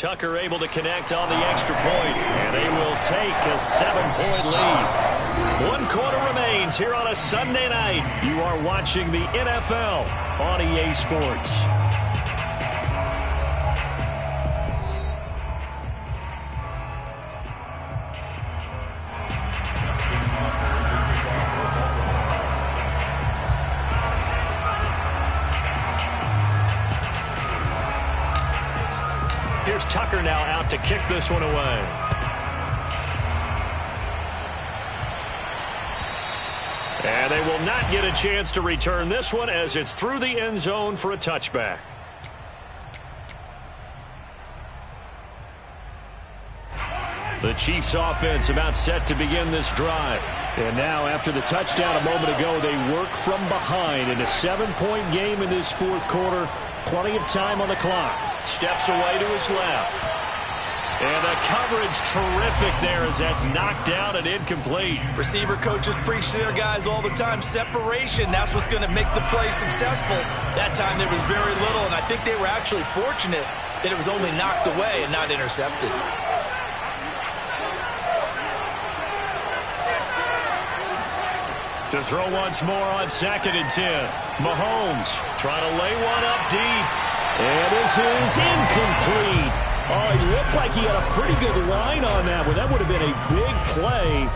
Tucker able to connect on the extra point, and they will take a 7-point lead. 1 quarter remains here on a Sunday night. You are watching the NFL on EA Sports. Here's Tucker now out to kick this one away. And they will not get a chance to return this one as it's through the end zone for a touchback. The Chiefs offense about set to begin this drive. And now after the touchdown a moment ago, they work from behind in a 7-point game in this fourth quarter. Plenty of time on the clock. Steps away to his left. And the coverage terrific there as that's knocked down and incomplete. Receiver coaches preach to their guys all the time. Separation, that's what's going to make the play successful. That time there was very little, and I think they were actually fortunate that it was only knocked away and not intercepted. To throw once more on 2nd and 10. Mahomes trying to lay one up deep. And this is incomplete. Oh, he looked like he had a pretty good line on that one. That would have been a big play,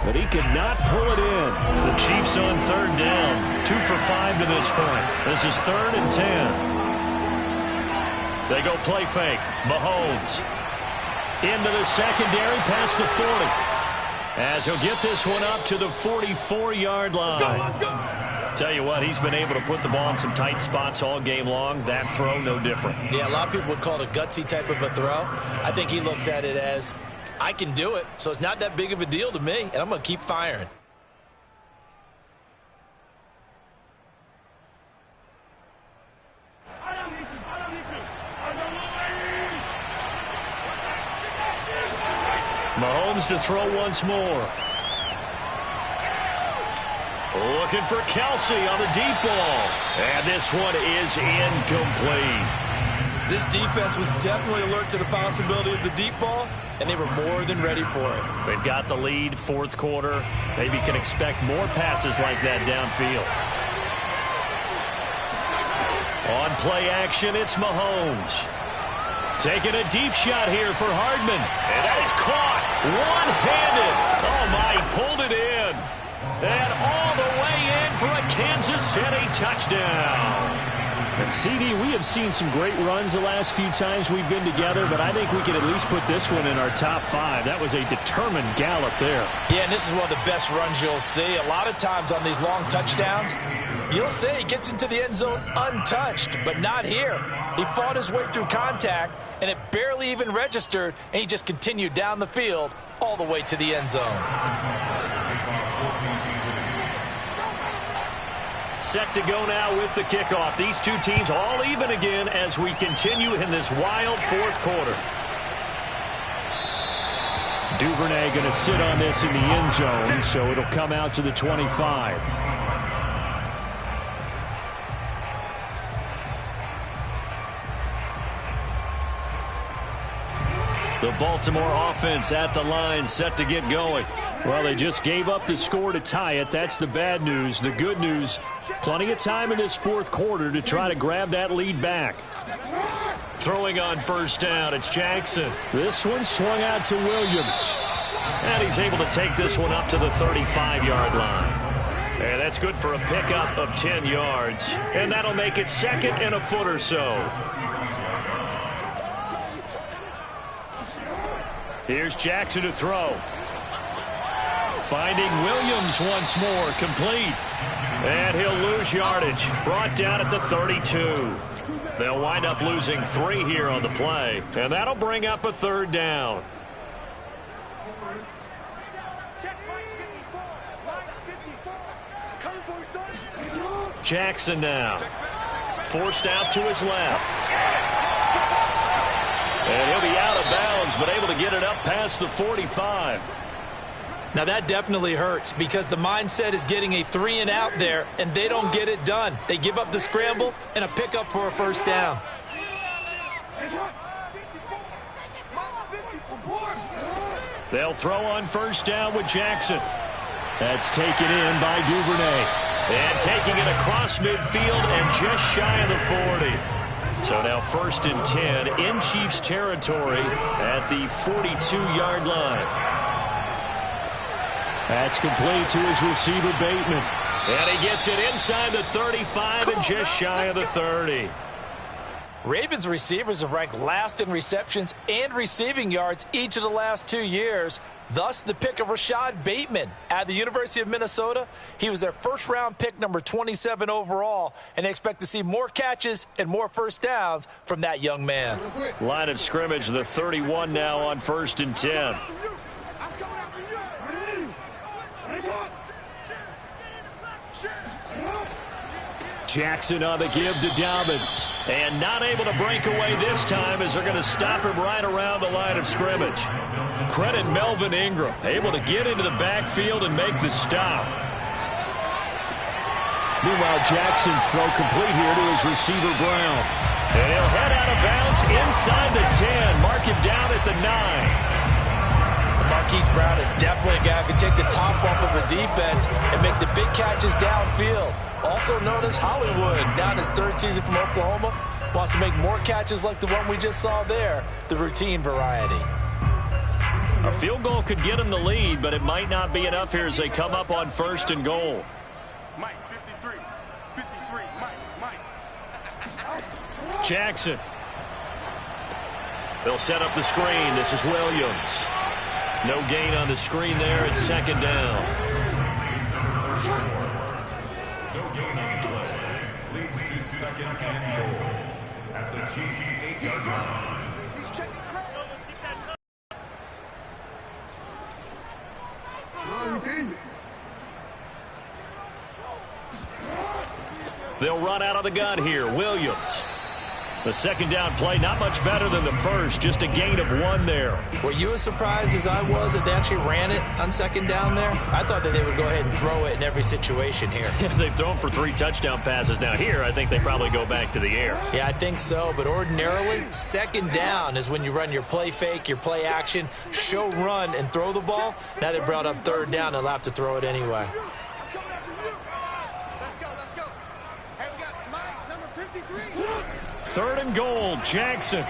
but he could not pull it in. The Chiefs on 3rd down. 2 for 5 to this point. This is 3rd and 10. They go play fake. Mahomes into the secondary past the 40. As he'll get this one up to the 44-yard line. Let's go. Tell you what, he's been able to put the ball in some tight spots all game long. That throw, no different. Yeah, a lot of people would call it a gutsy type of a throw. I think he looks at it as, I can do it, so it's not that big of a deal to me, and I'm going to keep firing. Mahomes to throw once more. Looking for Kelsey on the deep ball. And this one is incomplete. This defense was definitely alert to the possibility of the deep ball, and they were more than ready for it. They've got the lead, fourth quarter. Maybe can expect more passes like that downfield. On play action, it's Mahomes. Taking a deep shot here for Hardman. And that is caught one-handed. Oh, my, he pulled it in. And all the way in for a Kansas City touchdown. And CD, we have seen some great runs the last few times we've been together, but I think we can at least put this one in our top 5. That was a determined gallop there. Yeah, and this is one of the best runs you'll see. A lot of times on these long touchdowns, you'll see he gets into the end zone untouched, but not here. He fought his way through contact, and it barely even registered, and he just continued down the field all the way to the end zone. Set to go now with the kickoff. These two teams all even again as we continue in this wild fourth quarter. Duvernay going to sit on this in the end zone, so it'll come out to the 25. The Baltimore offense at the line, set to get going. Well, they just gave up the score to tie it. That's the bad news. The good news, plenty of time in this fourth quarter to try to grab that lead back. Throwing on first down, it's Jackson. This one swung out to Williams. And he's able to take this one up to the 35-yard line. And that's good for a pickup of 10 yards. And that'll make it 2nd and a foot or so. Here's Jackson to throw. Finding Williams once more, complete. And he'll lose yardage. Brought down at the 32. They'll wind up losing 3 here on the play. And that'll bring up a 3rd down. Jackson now. Forced out to his left. And he'll be out of bounds, but able to get it up past the 45. Now that definitely hurts because the mindset is getting a 3 and out there, and they don't get it done. They give up the scramble and a pickup for a first down. They'll throw on first down with Jackson. That's taken in by Duvernay. And taking it across midfield and just shy of the 40. So now 1st and 10 in Chiefs territory at the 42-yard line. That's complete to his receiver, Bateman. And he gets it inside the 35 and just shy of the 30. Ravens receivers have ranked last in receptions and receiving yards each of the last 2 years. Thus, the pick of Rashad Bateman at the University of Minnesota. He was their first-round pick, number 27 overall, and they expect to see more catches and more first downs from that young man. Line of scrimmage, the 31 now on 1st and 10. Jackson on the give to Dobbins. And not able to break away this time as they're going to stop him right around the line of scrimmage. Credit Melvin Ingram, able to get into the backfield and make the stop. Meanwhile, Jackson's throw complete here to his receiver, Brown. And he'll head out of bounds inside the 10. Mark him down at the 9. Marquise Brown is definitely a guy who can take the top off of the defense and make the big catches downfield. Also known as Hollywood, now in his 3rd season from Oklahoma, wants to make more catches like the one we just saw there, the routine variety. A field goal could get him the lead, but it might not be enough here as they come up on 1st and goal. Mike, 53, Mike. Jackson. They'll set up the screen. This is Williams. No gain on the screen there. It's 2nd down. No gain on the play. Leads to 2nd and goal at the Chiefs 8-yard line. They'll run out of the gun here. Williams. The 2nd down play, not much better than the first. Just a gain of 1 there. Were you as surprised as I was that they actually ran it on 2nd down there? I thought that they would go ahead and throw it in every situation here. They've thrown for 3 touchdown passes. Now here, I think they probably go back to the air. Yeah, I think so. But ordinarily, 2nd down is when you run your play fake, your play action, show run, and throw the ball. Now they brought up 3rd down and they'll have to throw it anyway. Let's go. Hey, we got Mike, number 53. 3rd and goal, Jackson.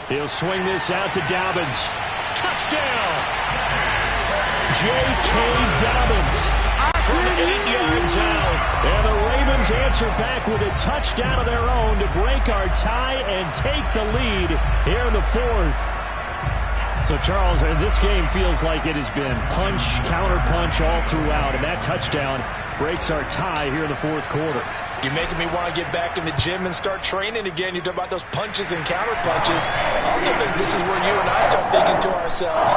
He'll swing this out to Dobbins. Touchdown! J.K. Dobbins from 8 yards out. And the Ravens answer back with a touchdown of their own to break our tie and take the lead here in the 4th. So, Charles, this game feels like it has been punch, counter-punch all throughout, and that touchdown breaks our tie here in the 4th quarter. You're making me want to get back in the gym and start training again. You talk about those punches and counter punches. I also think this is where you and I start thinking to ourselves,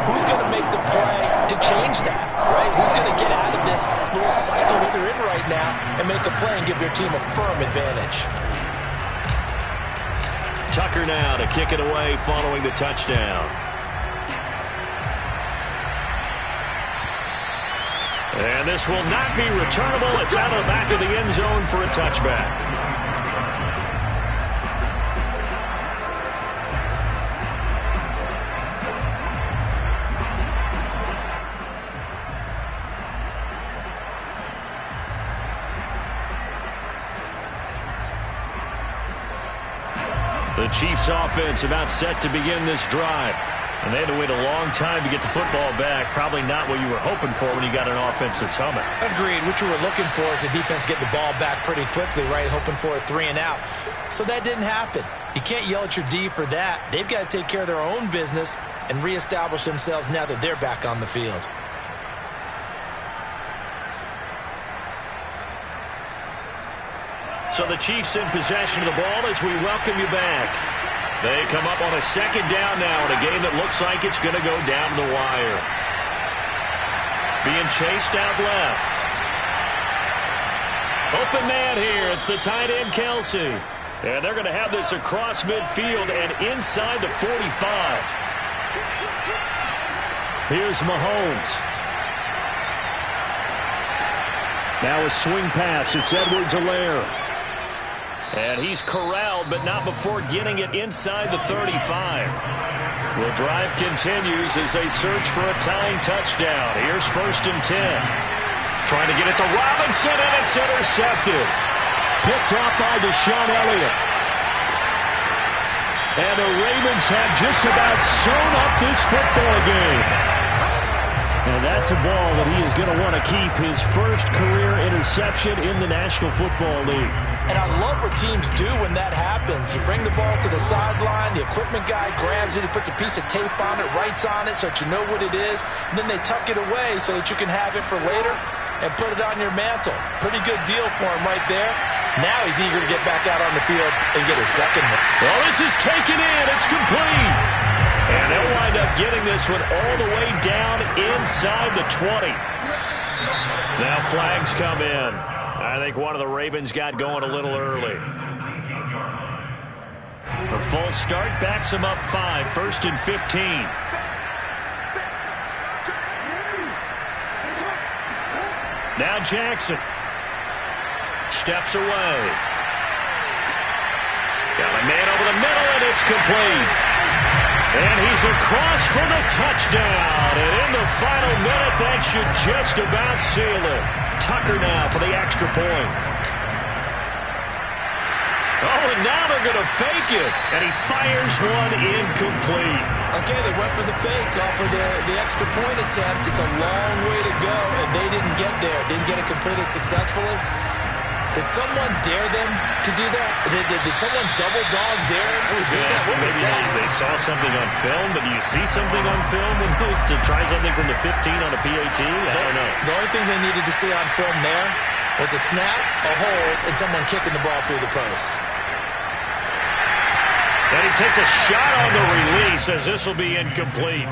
who's going to make the play to change that, right? Who's going to get out of this little cycle that they're in right now and make a play and give their team a firm advantage? Tucker now to kick it away following the touchdown. And this will not be returnable. It's out of the back of the end zone for a touchback. The Chiefs offense about set to begin this drive. And they had to wait a long time to get the football back. Probably not what you were hoping for when you got an offense that's humming. Agreed. What you were looking for is the defense get the ball back pretty quickly, right? Hoping for a 3 and out. So that didn't happen. You can't yell at your D for that. They've got to take care of their own business and reestablish themselves now that they're back on the field. So the Chiefs in possession of the ball as we welcome you back. They come up on a 2nd down now in a game that looks like it's going to go down the wire. Being chased out left. Open man here. It's the tight end, Kelsey. And they're going to have this across midfield and inside the 45. Here's Mahomes. Now a swing pass. It's Edwards-Helaire. And he's corralled, but not before getting it inside the 35. The drive continues as they search for a tying touchdown. Here's 1st and 10. Trying to get it to Robinson, and it's intercepted. Picked off by Deshaun Elliott. And the Ravens have just about sewn up this football game. And that's a ball that he is going to want to keep, his first career interception in the National Football League. And I love what teams do when that happens. You bring the ball to the sideline, the equipment guy grabs it, he puts a piece of tape on it, writes on it so that you know what it is, and then they tuck it away so that you can have it for later and put it on your mantle. Pretty good deal for him right there. Now he's eager to get back out on the field and get his second one. Well, this is taken in. It's complete. And they'll wind up getting this one all the way down inside the 20. Now flags come in. I think one of the Ravens got going a little early. The false start backs him up 5, 1st and 15. Now Jackson steps away. Got a man over the middle, and it's complete. And he's across for the touchdown. And in the final minute, that should just about seal it. Tucker now for the extra point. Oh, and now they're going to fake it. And he fires one incomplete. Okay, they went for the fake off of the extra point attempt. It's a long way to go, and they didn't get there. Didn't get it completed successfully. Did someone dare them to do that? Did someone double dog dare them to do that? What was maybe that? They saw something on film, but do you see something on film when those to try something from the 15 on a PAT? I don't know. The only thing they needed to see on film there was a snap, a hold, and someone kicking the ball through the post. And he takes a shot on the release as this will be incomplete.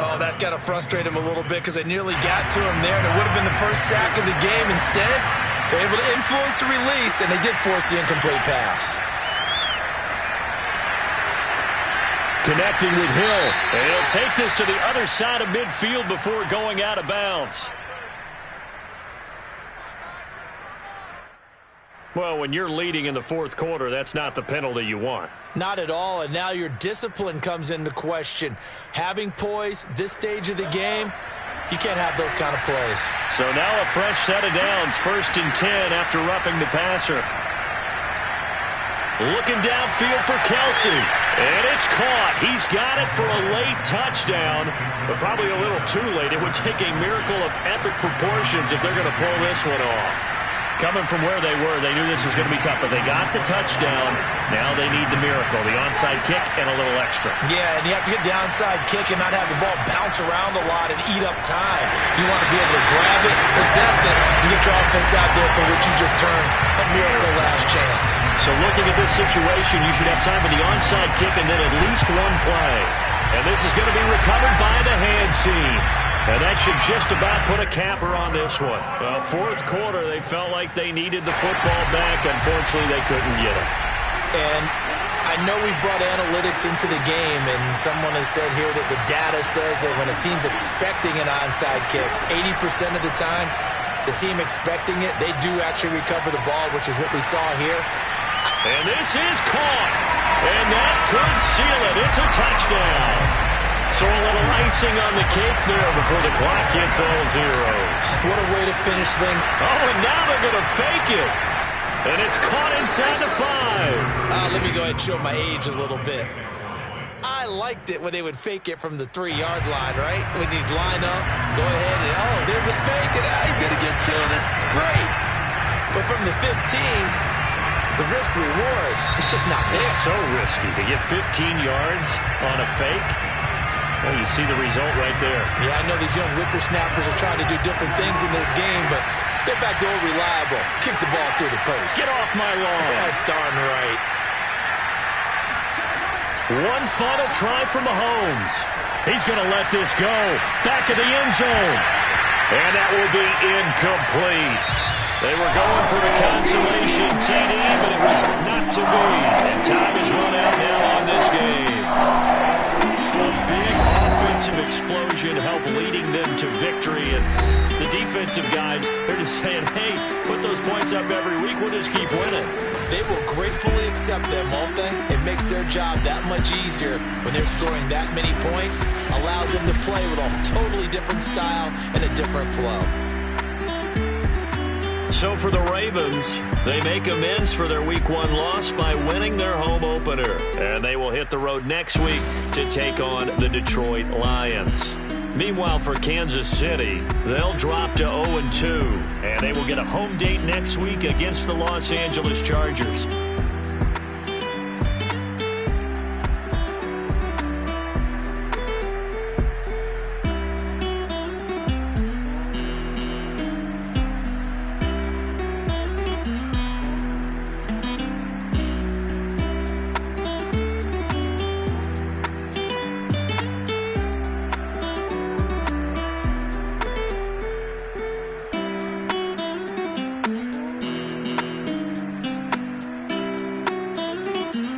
Oh, that's got to frustrate him a little bit because they nearly got to him there, and it would have been the first sack of the game. Instead, they're able to influence the release, and they did force the incomplete pass. Connecting with Hill, and he'll take this to the other side of midfield before going out of bounds. Well, when you're leading in the fourth quarter, that's not the penalty you want. Not at all, and now your discipline comes into question. Having poise this stage of the game, you can't have those kind of plays. So now a fresh set of downs, 1st and 10 after roughing the passer. Looking downfield for Kelsey, and it's caught. He's got it for a late touchdown, but probably a little too late. It would take a miracle of epic proportions if they're going to pull this one off. Coming from where they were, they knew this was going to be tough, but they got the touchdown. Now they need the miracle, the onside kick and a little extra. Yeah, and you have to get the onside kick and not have the ball bounce around a lot and eat up time. You want to be able to grab it, possess it, and get your offense out there for which you just turned a miracle last chance. So looking at this situation, you should have time for the onside kick and then at least one play. And this is going to be recovered by the hands team. And that should just about put a capper on this one. Well, fourth quarter, they felt like they needed the football back. Unfortunately, they couldn't get it. And I know we brought analytics into the game, and someone has said here that the data says that when a team's expecting an onside kick, 80% of the time, the team expecting it, they do actually recover the ball, which is what we saw here. And this is caught. And that could seal it. It's a touchdown. So a little icing on the cake there before the clock hits all zeros. What a way to finish things. Oh, and now they're going to fake it. And it's caught inside the 5. Let me go ahead and show my age a little bit. I liked it when they would fake it from the 3-yard line, right? When you'd line up, go ahead and, oh, there's a fake, and he's going to get to it. It's great. But from the 15, the risk-reward, it's just not there. It's so risky to get 15 yards on a fake. Well, you see the result right there. Yeah, I know these young whippersnappers are trying to do different things in this game, but let's go back to old reliable. Kick the ball through the post. Get off my lawn. That's darn right. One final try from Mahomes. He's going to let this go. Back in the end zone. And that will be incomplete. They were going for the consolation TD, but it was not to be. And time is run out now on this game. A big offensive explosion helped leading them to victory. And The defensive guys, they're just saying, hey, put those points up every week. We'll just keep winning. They will gratefully accept them, won't they? It makes their job that much easier when they're scoring that many points. Allows them to play with a totally different style and a different flow. So for the Ravens, they make amends for their Week 1 loss by winning their home opener. And they will hit the road next week to take on the Detroit Lions. Meanwhile, for Kansas City, they'll drop to 0-2, and they will get a home date next week against the Los Angeles Chargers.